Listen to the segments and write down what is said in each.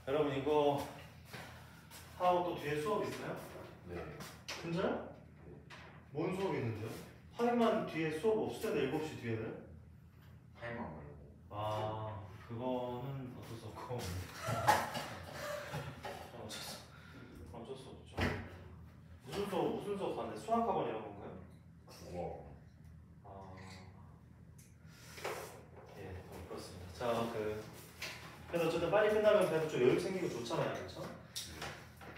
여러분 이거 하고 또 뒤에 수업 있어요? 네. 진짜요? 뭔 수업 있는데요? 화요일만 뒤에 수업 없을 텐데 7시 뒤에는? 타이머 말고. 아 그거는 어쩔 수 없고 어쩔 수 없죠. 무슨 수업 하는데 수학학원 이런 건가요? 국어. 예, 그렇습니다. 자, 그래서 어쨌든 빨리 끝나면 그래도 좀 여유 생기고 좋잖아요, 그렇죠?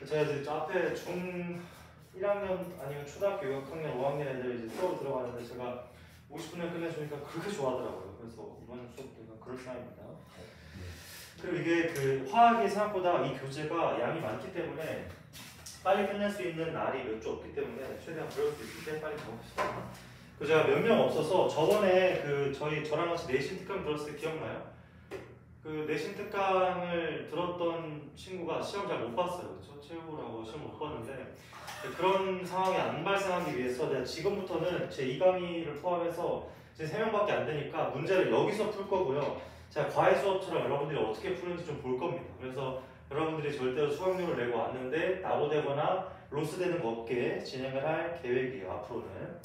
제가 이제 저 앞에 중 1학년 아니면 초등학교 6학년, 5학년 애들 이제 수업 들어가는데 제가 50분에 끝내주니까 그렇게 좋아하더라고요. 그래서 이번 수업도 그럴싸합니다. 그리고 이게 화학이 생각보다 이 교재가 양이 많기 때문에 빨리 끝낼 수 있는 날이 몇 주 없기 때문에 최대한 그럴 수 있을 때 빨리 가봅시다. 제가 몇 명 없어서 저번에 저랑 같이 내신 특강 들었을 때 기억나요? 내신 특강을 들었던 친구가 시험 잘 못 봤어요. 그렇죠? 채우라고 시험 못 봤는데 그런 상황이 안 발생하기 위해서 내가 지금부터는 제 2강의를 포함해서 이제 3명밖에 안 되니까 문제를 여기서 풀 거고요. 제가 과외 수업처럼 여러분들이 어떻게 푸는지 좀 볼 겁니다. 그래서 여러분들이 절대로 수강료를 내고 왔는데 나보되거나 로스되는 거 없게 진행을 할 계획이에요. 앞으로는.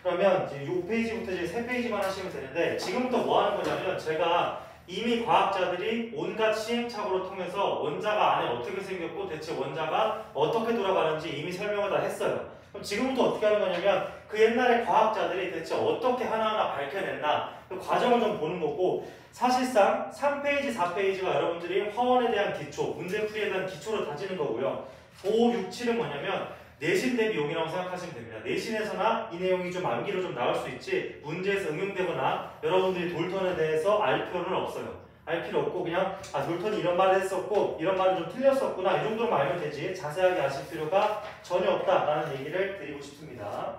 그러면 이제 6페이지부터 이제 3페이지만 하시면 되는데 지금부터 뭐 하는 거냐면 제가 이미 과학자들이 온갖 시행착오를 통해서 원자가 안에 어떻게 생겼고 대체 원자가 어떻게 돌아가는지 이미 설명을 다 했어요. 그럼 지금부터 어떻게 하는 거냐면 그 옛날에 과학자들이 대체 어떻게 하나하나 밝혀냈나 그 과정을 좀 보는 거고 사실상 3페이지, 4페이지가 여러분들이 화원에 대한 기초, 문제풀이에 대한 기초를 다지는 거고요. 5, 6, 7은 뭐냐면 내신 대비 용이라고 생각하시면 됩니다. 내신에서나 이 내용이 좀 암기로 좀 나올 수 있지 문제에서 응용되거나 여러분들이 돌턴에 대해서 알 필요는 없어요. 알 필요 없고 그냥 돌턴이 이런 말을 했었고 이런 말은 좀 틀렸었구나 이 정도로만 알면 되지 자세하게 아실 필요가 전혀 없다라는 얘기를 드리고 싶습니다.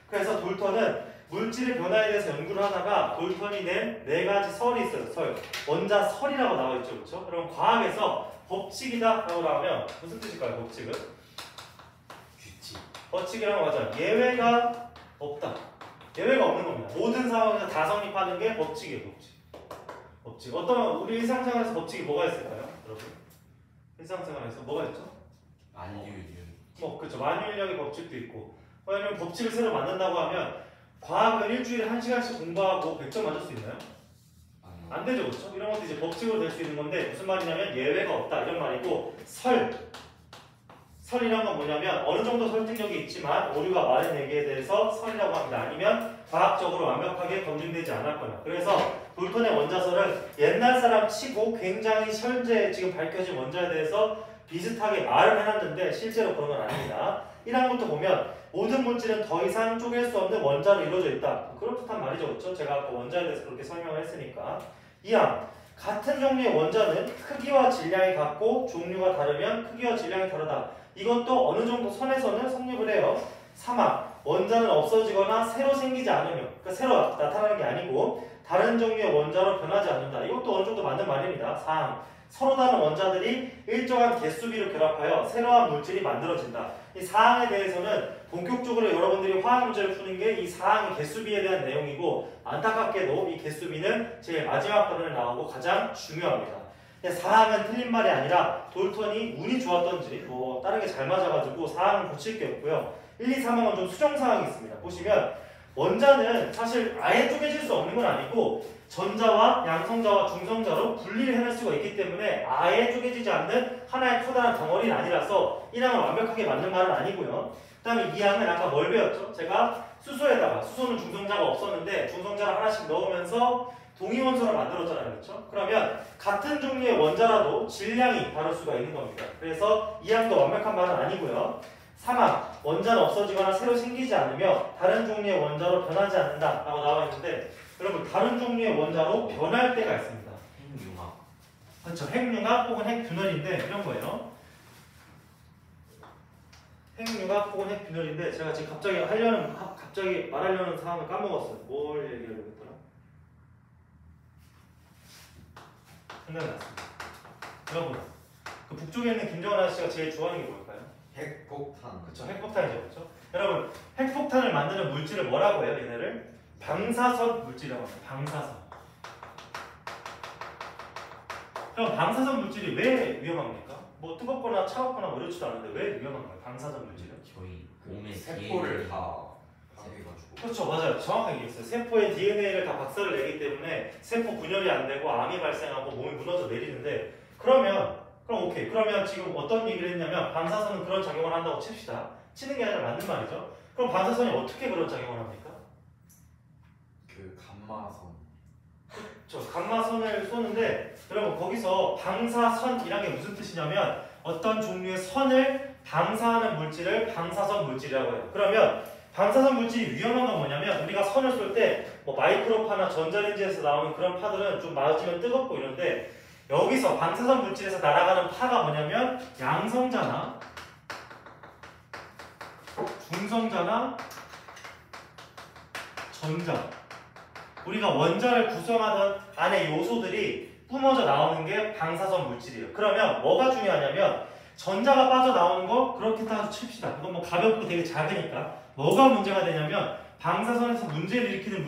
그래서 돌턴은 물질의 변화에 대해서 연구를 하다가 돌턴이 낸 4가지 설이 있어요. 설. 원자설이라고 나와 있죠. 그렇죠? 그럼 과학에서 법칙이다 라고 나오면 무슨 뜻일까요? 법칙은? 법칙이란 거 맞아요. 예외가 없다. 예외가 없는 겁니다. 모든 상황에서 다 성립하는 게 법칙이에요. 법칙. 어떤 우리 일상생활에서 법칙이 뭐가 있을까요? 여러분? 일상생활에서 뭐가 있죠? 만유인력. 그렇죠. 만유인력의 법칙도 있고. 왜냐면 법칙을 새로 만든다고 하면 과학을 일주일에 1시간씩 공부하고 100점 맞을 수 있나요? 안 되죠. 그렇죠? 이런 것도 이제 법칙으로 될 수 있는 건데 무슨 말이냐면 예외가 없다 이런 말이고 설이란 건 뭐냐면 어느 정도 설득력이 있지만 우리가 말한 얘기에 대해서 설이라고 합니다. 아니면 과학적으로 완벽하게 검증되지 않았거나. 그래서 돌턴의 원자설은 옛날 사람 치고 굉장히 현재 지금 밝혀진 원자에 대해서 비슷하게 말을 해놨는데 실제로 그런 건 아닙니다. 1항부터 보면 모든 물질은 더 이상 쪼갤 수 없는 원자로 이루어져 있다. 그럴듯한 말이죠. 그렇죠? 제가 아까 원자에 대해서 그렇게 설명을 했으니까. 2항 같은 종류의 원자는 크기와 질량이 같고 종류가 다르면 크기와 질량이 다르다. 이것도 어느 정도 선에서는 성립을 해요. 3항 원자는 없어지거나 새로 생기지 않으며 그러니까 새로 나타나는 게 아니고 다른 종류의 원자로 변하지 않는다. 이것도 어느 정도 맞는 말입니다. 4항 서로 다른 원자들이 일정한 개수비를 결합하여 새로운 물질이 만들어진다. 이 4항에 대해서는 본격적으로 여러분들이 화학 문제를 푸는 게 이 4항의 개수비에 대한 내용이고 안타깝게도 이 개수비는 제일 마지막 단원에 나오고 가장 중요합니다. 4항은 틀린 말이 아니라 돌턴이 운이 좋았던지 다른 게 잘 맞아가지고 4항은 고칠 게 없고요. 1, 2, 3항은 좀 수정사항이 있습니다. 보시면 원자는 사실 아예 쪼개질 수 없는 건 아니고 전자와 양성자와 중성자로 분리를 해낼 수가 있기 때문에 아예 쪼개지지 않는 하나의 커다란 덩어리는 아니라서 1항을 완벽하게 맞는 말은 아니고요. 그 다음에 2항은 아까 뭘 배웠죠? 제가 수소는 중성자가 없었는데 중성자를 하나씩 넣으면서 동위원소를 만들었잖아요. 그렇죠? 그러면 같은 종류의 원자라도 질량이 다를 수가 있는 겁니다. 그래서 2항도 완벽한 말은 아니고요. 3항 원자는 없어지거나 새로 생기지 않으며 다른 종류의 원자로 변하지 않는다 라고 나와 있는데 여러분 다른 종류의 원자로 변할 때가 있습니다. 핵융합. 그렇죠. 핵융합 혹은 핵균열인데 이런 거예요. 핵융합 혹은 핵균열인데 제가 지금 갑자기 말하려는 사항을 까먹었어요. 뭘 얘기하려고 했더라? 생각이 났습니다. 여러분 그 북쪽에 있는 김정은 아저씨가 제일 좋아하는 게 뭘까요? 핵폭탄. 그렇죠. 핵폭탄이죠. 그렇죠? 여러분 핵폭탄을 만드는 물질을 뭐라고 해요? 얘네를? 방사선 물질이라고 합니다. 방사선. 그럼 방사선 물질이 왜 위험합니까? 뭐 뜨겁거나 차갑거나 뭐 이렇지도 않은데 왜 위험한가요? 방사선 물질은? 저희 몸에 세포를 다 파괴해가지고. 그렇죠, 맞아요. 정확하게 얘기했어요. 세포의 DNA를 다 박살을 내기 때문에 세포 분열이 안 되고 암이 발생하고 몸이 무너져 내리는데 그럼 오케이. 그러면 지금 어떤 얘기를 했냐면 방사선은 그런 작용을 한다고 칩시다. 치는 게 아니라 맞는 말이죠. 그럼 방사선이 어떻게 그런 작용을 합니까? 그 감마선. 저 감마선을 쏘는데 여러분 거기서 방사선이란 게 무슨 뜻이냐면 어떤 종류의 선을 방사하는 물질을 방사선 물질이라고 해요. 그러면 방사선 물질이 위험한 건 뭐냐면 우리가 선을 쏠 때 뭐 마이크로파나 전자레인지에서 나오는 그런 파들은 좀 맞으면 뜨겁고 이런데 여기서 방사선 물질에서 날아가는 파가 뭐냐면 양성자나 중성자나 전자 우리가 원자를 구성하던 안에 요소들이 뿜어져 나오는 게 방사선 물질이에요. 그러면 뭐가 중요하냐면 전자가 빠져나오는 거 그렇게 따서 칩시다. 이건 뭐 가볍고 되게 작으니까 뭐가 문제가 되냐면 방사선에서 문제를 일으키는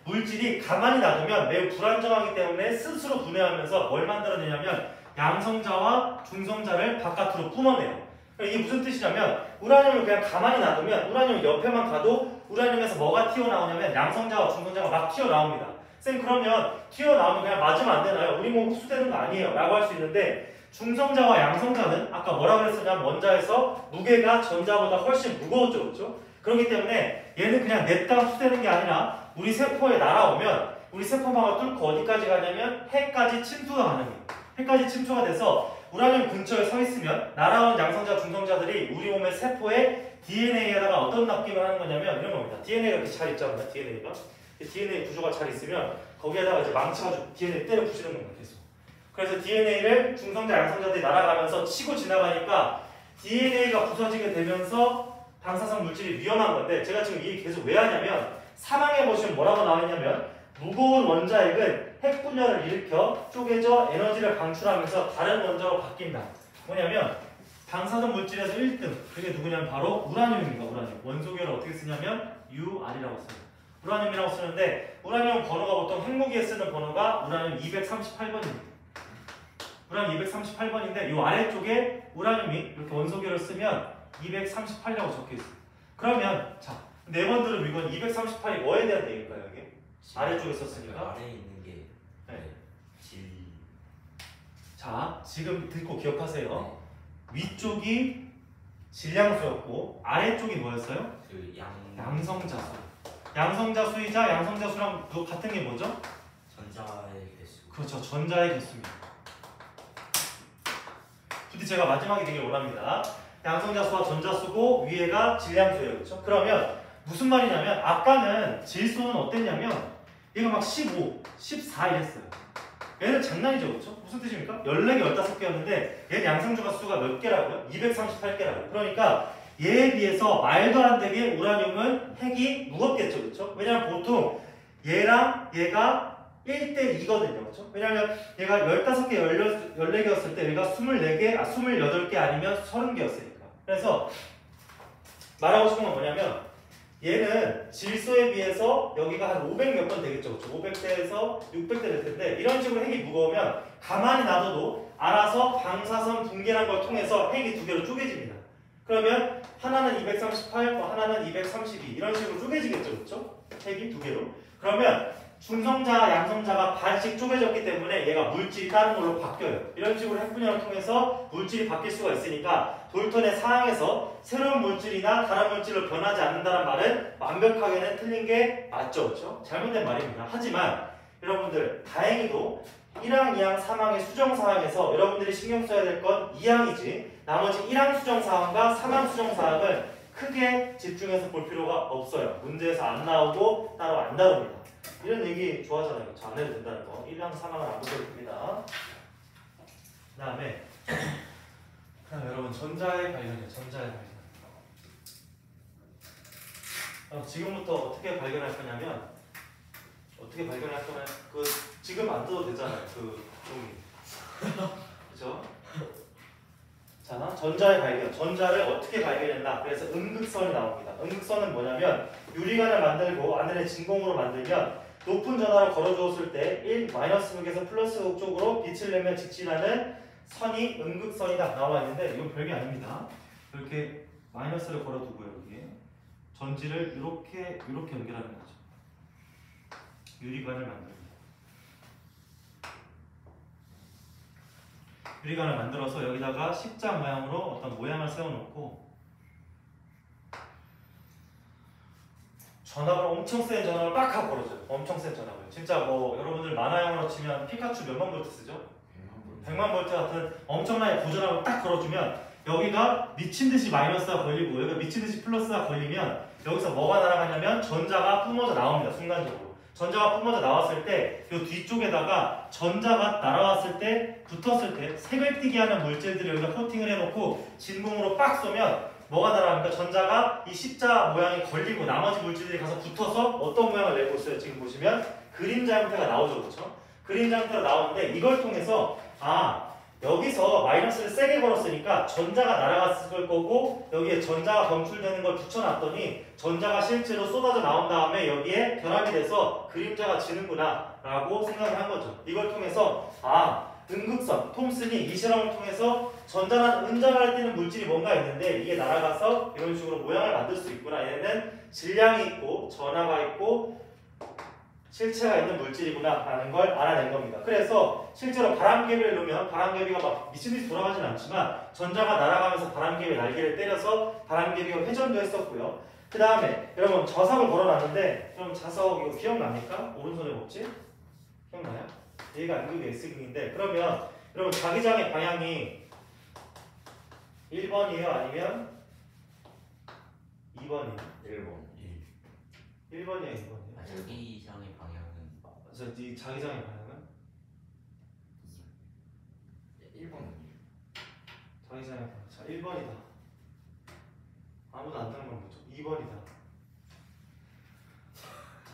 물질이 가만히 놔두면 매우 불안정하기 때문에 스스로 분해하면서 뭘 만들어내냐면 양성자와 중성자를 바깥으로 뿜어내요. 이게 무슨 뜻이냐면 우라늄을 그냥 가만히 놔두면 우라늄 옆에만 가도 우라늄에서 뭐가 튀어나오냐면 양성자와 중성자가 막 튀어나옵니다. 쌤 그러면 튀어나오면 그냥 맞으면 안 되나요? 우리 몸 흡수되는 거 아니에요 라고 할 수 있는데 중성자와 양성자는 아까 뭐라 그랬었냐면 원자에서 무게가 전자보다 훨씬 무거웠죠. 그렇죠? 그렇기 때문에 얘는 그냥 냈다 흡수되는 게 아니라 우리 세포에 날아오면 우리 세포막을 뚫고 어디까지 가냐면 해까지 침투가 가능해요. 해까지 침투가 돼서 우라늄 근처에 서 있으면 날아온 양성자, 중성자들이 우리 몸의 세포의 DNA에다가 어떤 납기를 하는 거냐면 이런 겁니다. DNA가 이렇게 잘 있잖아요. DNA 구조가 잘 있으면 거기에다가 이제 망쳐가지고 DNA 때려 부시는 겁니다. 계속. 그래서 DNA를 중성자, 양성자들이 날아가면서 치고 지나가니까 DNA가 부서지게 되면서 방사선 물질이 위험한 건데 제가 지금 이 얘기 계속 왜 하냐면 사망해 보시면 뭐라고 나와 있냐면 무거운 원자핵은 핵 분열을 일으켜 쪼개져 에너지를 방출하면서 다른 원자로 바뀐다. 뭐냐면 방사선 물질에서 1등 그게 누구냐면 바로 우라늄입니다. 우라늄. 원소계를 어떻게 쓰냐면 UR이라고 써요. 우라늄이라고 쓰는데 우라늄 번호가 보통 핵무기에 쓰는 번호가 우라늄 238번입니다. 우라늄 238번인데 이 아래쪽에 우라늄이 이렇게 원소계를 쓰면 238이라고 적혀있어요. 그러면 자, 네 번 들으면 이건 238이 뭐에 대한 얘기일까요? 이게? 아래쪽에 썼으니까 아래에 있는 게 네. 질. 자, 지금 듣고 기억하세요. 위쪽이 질량수였고 아래쪽이 뭐였어요? 그 양성자수. 양성자수이자 양성자수랑 같은 게 뭐죠? 전자의 개수. 그렇죠. 전자의 개수입니다. 부디 제가 마지막에 되길 원합니다. 양성자수와 전자수고 위에가 질량수예요. 그렇죠? 그러면 무슨 말이냐면 아까는 질소는 어땠냐면 얘가 막 15, 14 이랬어요. 얘는 장난이죠. 그렇죠? 무슨 뜻입니까? 14개, 15개였는데 얘는 양성자가 수가 몇 개라고요? 238개라고요. 그러니까 얘에 비해서 말도 안 되게 우라늄은 핵이 무겁겠죠. 그렇죠? 왜냐면 보통 얘랑 얘가 1대2거든요. 그렇죠? 왜냐면 얘가 15개, 14개였을 때 얘가 24개, 28개 아니면 30개였으니까. 그래서 말하고 싶은 건 뭐냐면 얘는 질소에 비해서 여기가 한 500 몇 번 되겠죠. 그렇죠? 500대에서 600대 될 텐데 이런 식으로 핵이 무거우면 가만히 놔둬도 알아서 방사선 붕괴라는 걸 통해서 핵이 두 개로 쪼개집니다. 그러면 하나는 238, 하나는 232 이런 식으로 쪼개지겠죠. 그렇죠? 핵이 두 개로. 그러면 중성자, 양성자가 반씩 쪼개졌기 때문에 얘가 물질이 다른 걸로 바뀌어요. 이런 식으로 핵분열을 통해서 물질이 바뀔 수가 있으니까 돌턴의 사항에서 새로운 물질이나 다른 물질로 변하지 않는다는 말은 완벽하게는 틀린 게 맞죠. 그렇죠? 잘못된 말입니다. 하지만 여러분들 다행히도 1항, 2항, 3항의 수정사항에서 여러분들이 신경 써야 될 건 2항이지 나머지 1항 수정사항과 3항 수정사항은 크게 집중해서 볼 필요가 없어요. 문제에서 안 나오고 따로 안 다룹니다. 이런 얘기 좋아하잖아요. 저 안 해도 된다는 거. 1항, 3항을 안 보셔도 됩니다. 그 다음에 여러분 전자의 발견이에요. 전자의 발견. 지금부터 어떻게 발견할 거냐면 그 지금 안 떠도 되잖아요. 그 종이. 그죠? 자, 전자의 발견. 전자를 어떻게 발견했나? 그래서 음극선이 나옵니다. 음극선은 뭐냐면 유리관을 만들고 안을 진공으로 만들면 높은 전하를 걸어주었을 때 1 마이너스 극에서 플러스 극 쪽으로 빛을 내면 직진하는 선이 음극선이다 나와 있는데 이건 별게 아닙니다. 이렇게 마이너스를 걸어두고요. 여기에 전지를 이렇게 연결하는 거죠. 유리관을 만듭니다. 유리관을 만들어서 여기다가 십자 모양으로 어떤 모양을 세워놓고 전압을 엄청 센 전압을 빡 하고 걸어줘요. 엄청 센 전압을. 진짜 뭐 여러분들 만화형으로 치면 피카츄 몇만 볼트 쓰죠? 100만 볼트 같은 엄청나게 고전압을 딱 걸어주면 여기가 미친듯이 마이너스가 걸리고 여기가 미친듯이 플러스가 걸리면 여기서 뭐가 날아가냐면 전자가 뿜어져 나옵니다. 순간적으로. 전자가 뿜어져 나왔을 때 이 뒤쪽에다가 전자가 날아왔을 때 붙었을 때 색을 띠게 하는 물질들을 여기다 코팅을 해놓고 진공으로 빡 쏘면 뭐가 날아갑니까? 전자가 이 십자 모양이 걸리고 나머지 물질들이 가서 붙어서 어떤 모양을 내고 있어요? 지금 보시면 그림자 형태가 나오죠. 그렇죠? 그림자 형태가 나오는데 이걸 통해서 여기서 마이너스를 세게 걸었으니까 전자가 날아갔을 거고 여기에 전자가 검출되는 걸 붙여놨더니 전자가 실제로 쏟아져 나온 다음에 여기에 결합이 돼서 그림자가 지는구나 라고 생각을 한 거죠. 이걸 통해서 음극선, 톰슨이 이 실험을 통해서 전자랑 은전할 때는 물질이 뭔가 있는데 이게 날아가서 이런 식으로 모양을 만들 수 있구나. 얘는 질량이 있고 전하가 있고 실체가 있는 물질이구나 라는 걸 알아낸 겁니다. 그래서 실제로 바람개비를 놓으면 바람개비가 막 미친듯이 돌아가진 않지만 전자가 날아가면서 바람개비 날개를 때려서 바람개비가 회전도 했었고요. 그 다음에 여러분 저석을 걸어놨는데 여러분 자석 이거 기억납니까? 오른손에 법칙? 기억나요? 얘가 N극의 S극인데 그러면 여러분 자기장의 방향이 1번이에요? 아니면 2번이에요? 1번이에요? 2번이에요? 자기장의 방향은 이 자기장의 방향은? 1번은요? 자기장의 방향. 자, 1번이다. 아무도 안 듣는 건 뭐죠? 2번이다.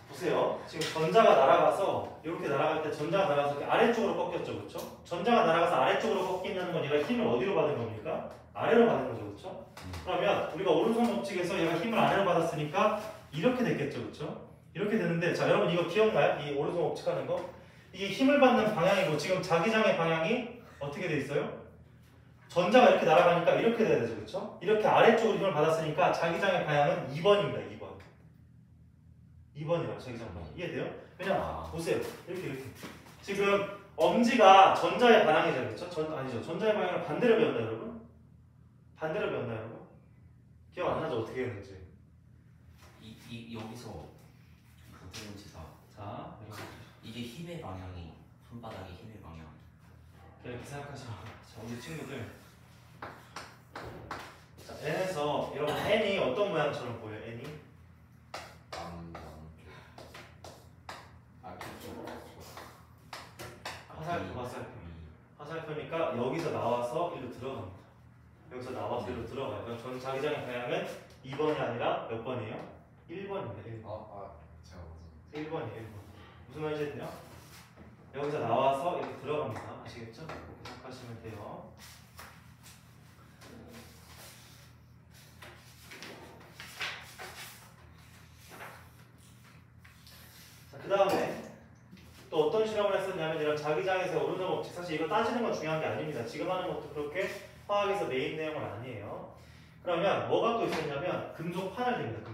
보세요. 지금 전자가 날아가서 이렇게 날아갈 때 전자가 날아가서 이렇게 아래쪽으로 꺾였죠. 그렇죠? 전자가 날아가서 아래쪽으로 꺾인다는 건 얘가 힘을 어디로 받은 겁니까? 아래로 받은 거죠. 그렇죠? 그러면 우리가 오른손 법칙에서 얘가 힘을 아래로 받았으니까 이렇게 됐겠죠. 그렇죠? 이렇게 되는데 자 여러분 이거 기억나요? 이 오른손 법칙하는 거? 이게 힘을 받는 방향이고 지금 자기장의 방향이 어떻게 돼 있어요? 전자가 이렇게 날아가니까 이렇게 돼야 되죠. 그렇죠? 이렇게 아래쪽으로 힘을 받았으니까 자기장의 방향은 2번입니다. 2번이라고 자기장 방향. 이해돼요? 왜냐면 보세요. 이렇게 지금 엄지가 전자의 방향이잖아요. 그렇죠? 아니죠. 전자의 방향을 반대로 배웠나요 여러분? 반대로 배웠나요 여러분? 기억 안 나죠? 어떻게 했는지. 여기서 부분지사 자, 이게 힘의 방향이 손바닥의 힘의 방향 이렇게 생각하시면 자, 우리 친구들 자, N에서 여러분 N이 어떤 모양처럼 보여요? N이? 화살표니까 여기서 나와서 일로 들어갑니다. 여기서 나와서 일로 들어가요. 그럼 전 자기장의 방향은 2번이 아니라 몇 번이에요? 1번입니다. 1번. 제가 1번이에요. 1번. 무슨 말인지 했나요? 여기서 나와서 이렇게 들어갑니다. 아시겠죠? 이렇게 생각하시면 돼요. 자, 그 다음에 또 어떤 실험을 했었냐면 이런 자기장에서 오른손 법칙 사실 이거 따지는 건 중요한 게 아닙니다. 지금 하는 것도 그렇게 화학에서 메인 내용은 아니에요. 그러면 뭐가 또 있었냐면 금속판을 댑니다.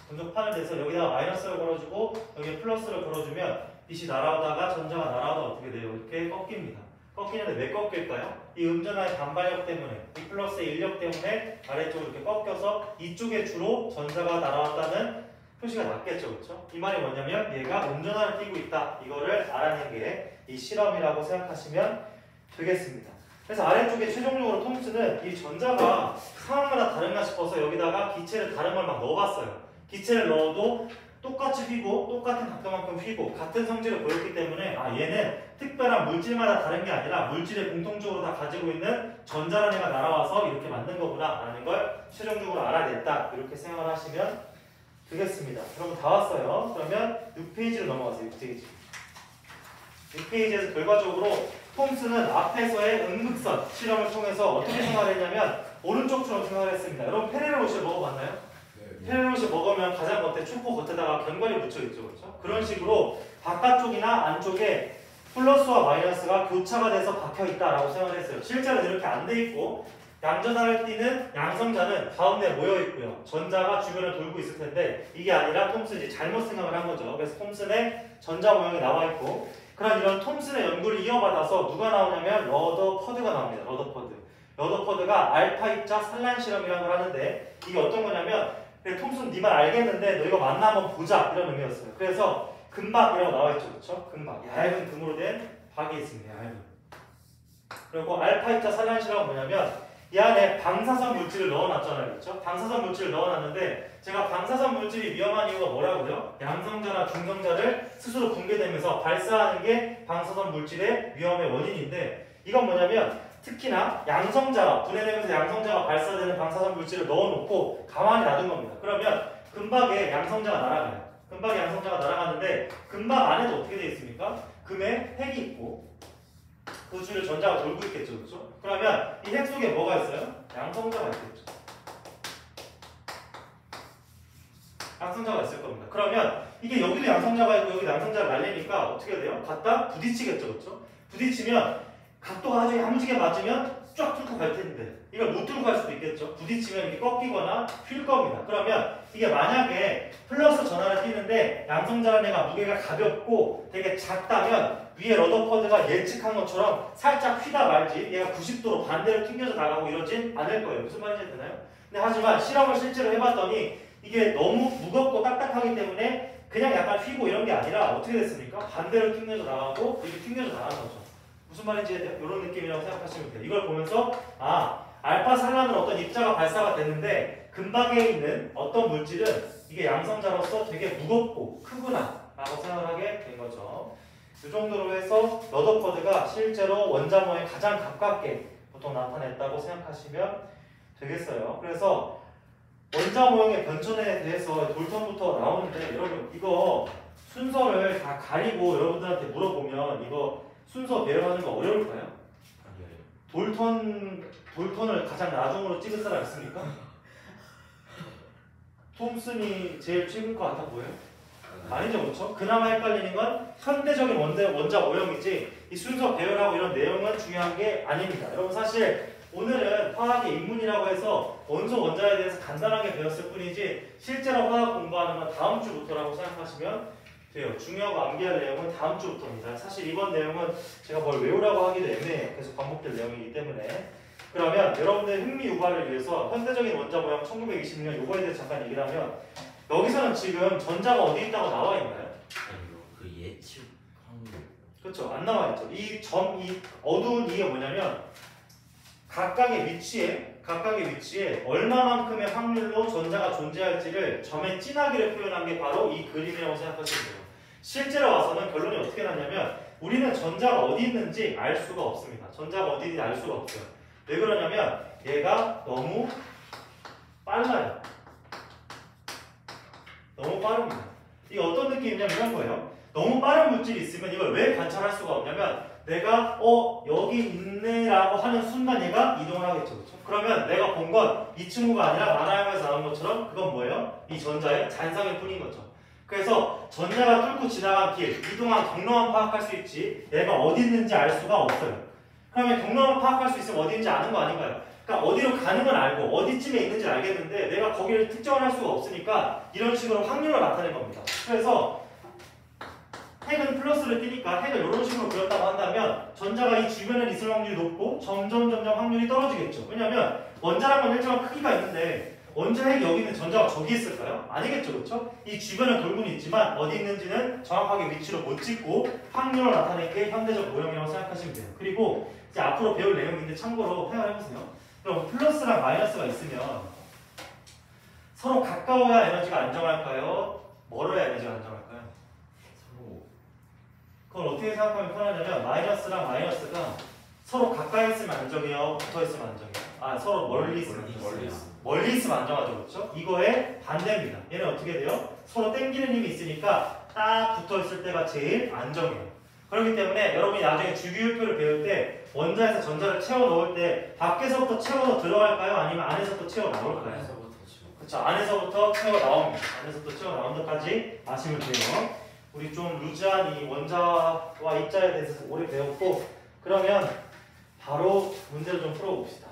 금속판을 대서 여기다가 마이너스를 걸어주고 여기에 플러스를 걸어주면 빛이 날아오다가 전자가 날아오다가 어떻게 돼요? 이렇게 꺾입니다. 꺾이는데 왜 꺾일까요? 이 음전하의 반발력 때문에 이 플러스의 인력 때문에 아래쪽으로 이렇게 꺾여서 이쪽에 주로 전자가 날아왔다는 표시가 났겠죠. 그렇죠? 이 말이 뭐냐면 얘가 음전하를 띠고 있다. 이거를 알아낸 게 이 실험이라고 생각하시면 되겠습니다. 그래서 아래쪽에 최종적으로 톰슨은 이 전자가 상황마다 다른가 싶어서 여기다가 기체를 다른 걸 막 넣어봤어요. 기체를 넣어도 똑같이 휘고 똑같은 각도만큼 휘고 같은 성질을 보였기 때문에 얘는 특별한 물질마다 다른 게 아니라 물질을 공통적으로 다 가지고 있는 전자라는 애가 날아와서 이렇게 만든 거구나 라는 걸 최종적으로 알아냈다. 이렇게 생각을 하시면 되겠습니다. 여러분 다 왔어요. 그러면 6페이지로 넘어가세요. 6페이지. 6페이지에서 결과적으로 톰슨은 앞에서의 음극선 실험을 통해서 어떻게 생각을 했냐면 오른쪽처럼 생각을 했습니다. 여러분 페레로 옷을 먹어봤나요? 네. 펠로시 먹으면 가장 겉에 초코 겉에다가 견과류 묻혀있죠. 그렇죠? 그런 식으로 바깥쪽이나 안쪽에 플러스와 마이너스가 교차가 돼서 박혀있다라고 생각을 했어요. 실제로 이렇게 안 돼 있고 양전하를 띠는 양성자는 가운데 모여있고요. 전자가 주변을 돌고 있을 텐데 이게 아니라 톰슨이 잘못 생각을 한 거죠. 그래서 톰슨의 전자 모형이 나와있고 그런 이런 톰슨의 연구를 이어받아서 누가 나오냐면 러더퍼드가 나옵니다. 러더퍼드. 러더퍼드가 알파 입자 산란 실험이라는 걸 하는데 이게 어떤 거냐면 그래, 톰슨 네 말 알겠는데 너 이거 맞나 한번 보자 이런 의미였어요. 그래서 금박이라고 나와있죠. 그렇죠? 금박. 얇은 금으로 된 박이 있습니다. 얇은. 그리고 알파 입자 산란 실험은 뭐냐면 이 안에 방사선 물질을 넣어놨잖아요. 그렇죠? 방사선 물질을 넣어놨는데 제가 방사선 물질이 위험한 이유가 뭐라고요? 양성자나 중성자를 스스로 붕괴되면서 발사하는 게 방사선 물질의 위험의 원인인데 이건 뭐냐면 특히나 양성자가 분해되면서 양성자가 발사되는 방사선 물질을 넣어놓고 가만히 놔둔 겁니다. 그러면 금박에 양성자가 날아가요. 금박에 양성자가 날아가는데 금박 안에도 어떻게 되어 있습니까? 금에 핵이 있고 그 주위를 전자가 돌고 있겠죠. 그렇죠? 그러면 이 핵 속에 뭐가 있어요? 양성자가 있겠죠. 양성자가 있을 겁니다. 그러면 이게 여기도 양성자가 있고 여기도 양성자가 날리니까 어떻게 돼요? 갖다 부딪히겠죠. 그렇죠? 부딪히면 각도가 아주 야무지게 맞으면 쫙 뚫고 갈 텐데 이걸 못 뚫고 갈 수도 있겠죠. 부딪히면 이게 꺾이거나 휠 겁니다. 그러면 이게 만약에 플러스 전하를 띄는데 양성자는 애가 무게가 가볍고 되게 작다면 위에 러더퍼드가 예측한 것처럼 살짝 휘다 말지 얘가 90도로 반대로 튕겨져 나가고 이러진 않을 거예요. 무슨 말인지 되나요? 근데 하지만 실험을 실제로 해봤더니 이게 너무 무겁고 딱딱하기 때문에 그냥 약간 휘고 이런 게 아니라 어떻게 됐습니까? 반대로 튕겨져 나가고 이렇게 튕겨져 나가는 거죠. 무슨 말인지 이런 느낌이라고 생각하시면 돼요. 이걸 보면서 알파 산란은 어떤 입자가 발사가 됐는데 금박에 있는 어떤 물질은 이게 양성자로서 되게 무겁고 크구나 라고 생각을 하게 된 거죠. 이 정도로 해서 러더퍼드가 실제로 원자모에 가장 가깝게 보통 나타냈다고 생각하시면 되겠어요. 그래서 원자모형의 변천에 대해서 돌턴부터 나오는데 여러분 이거 순서를 다 가리고 여러분들한테 물어보면 이거 순서 배열하는 거 어려울까요? 돌턴을 가장 나중으로 찍은 사람 있습니까? 톰슨이 제일 찍은 것 같아 보여요? 아니죠, 그렇죠? 그나마 헷갈리는 건 현대적인 원자 모형이지 이 순서 배열하고 이런 내용은 중요한 게 아닙니다. 여러분 사실 오늘은 화학의 입문이라고 해서 원소 원자에 대해서 간단하게 배웠을 뿐이지 실제로 화학 공부하는 건 다음 주부터라고 생각하시면 돼요. 중요하고 암기할 내용은 다음 주부터입니다. 사실 이번 내용은 제가 뭘 외우라고 하기도 애매해요. 계속 반복될 내용이기 때문에. 그러면 여러분들의 흥미 유발을 위해서 현대적인 원자 모형 1920년 요거에 대해서 잠깐 얘기를 하면 여기서는 지금 전자가 어디 있다고 나와 있나요? 그 예측 확률. 그렇죠. 안 나와 있죠. 이 어두운 이게 뭐냐면 각각의 위치에 얼마만큼의 확률로 전자가 존재할지를 점의 진하기를 표현한 게 바로 이 그림이라고 생각하시면 돼요. 실제로 와서는 결론이 어떻게 나냐면 우리는 전자가 어디 있는지 알 수가 없습니다. 전자가 어디 있는지 알 수가 없어요. 왜 그러냐면 얘가 너무 빨라요. 너무 빠릅니다. 이게 어떤 느낌이냐면 이런 거예요. 너무 빠른 물질이 있으면 이걸 왜 관찰할 수가 없냐면 내가 여기 있네라고 하는 순간 얘가 이동을 하겠죠. 그렇죠? 그러면 내가 본 건 이 친구가 아니라 만화영화에서 나온 것처럼 그건 뭐예요? 이 전자의 잔상일 뿐인 거죠. 그래서 전자가 뚫고 지나간 길, 이동한 경로만 파악할 수 있지 얘가 어디 있는지 알 수가 없어요. 그러면 경로만 파악할 수 있으면 어디 있는지 아는 거 아닌가요? 그러니까 어디로 가는 건 알고 어디쯤에 있는지 알겠는데 내가 거기를 특정을 할 수가 없으니까 이런 식으로 확률을 나타낸 겁니다. 그래서 핵은 플러스를 띄니까 핵을 이런 식으로 그렸다고 한다면 전자가 이 주변에 있을 확률이 높고 점점 확률이 떨어지겠죠. 왜냐하면 원자란 건 일정한 크기가 있는데 원자 핵이 여기 있는 전자가 저기 있을까요? 아니겠죠. 그렇죠? 이 주변에 돌고는 있지만 어디 있는지는 정확하게 위치로 못 찍고 확률을 나타낸 게 현대적 모형이라고 생각하시면 돼요. 그리고 이제 앞으로 배울 내용인데 참고로 생각해보세요. 그럼 플러스랑 마이너스가 있으면 서로 가까워야 에너지가 안정할까요? 멀어야 에너지가 안정할까요? 그걸 어떻게 생각하면 편하냐면 마이너스랑 마이너스가 서로 가까이 있으면 안정해요? 붙어 있으면 안정해요? 서로 멀리 있으면 멀리 있으면 안정하죠. 그렇죠? 이거의 반대입니다. 얘는 어떻게 돼요? 서로 땡기는 힘이 있으니까 딱 붙어 있을 때가 제일 안정해요. 그렇기 때문에 여러분이 나중에 주기율표를 배울 때 원자에서 전자를 채워 넣을 때 밖에서부터 채워서 들어갈까요? 아니면 안에서부터 채워 나올까요? 안에서부터 채워. 자, 안에서부터 튀어나옵니다. 안에서부터 튀어나온다까지 아시면 돼요. 우리 좀 루즈한 이 원자와 입자에 대해서 오래 배웠고, 그러면 바로 문제를 좀 풀어봅시다.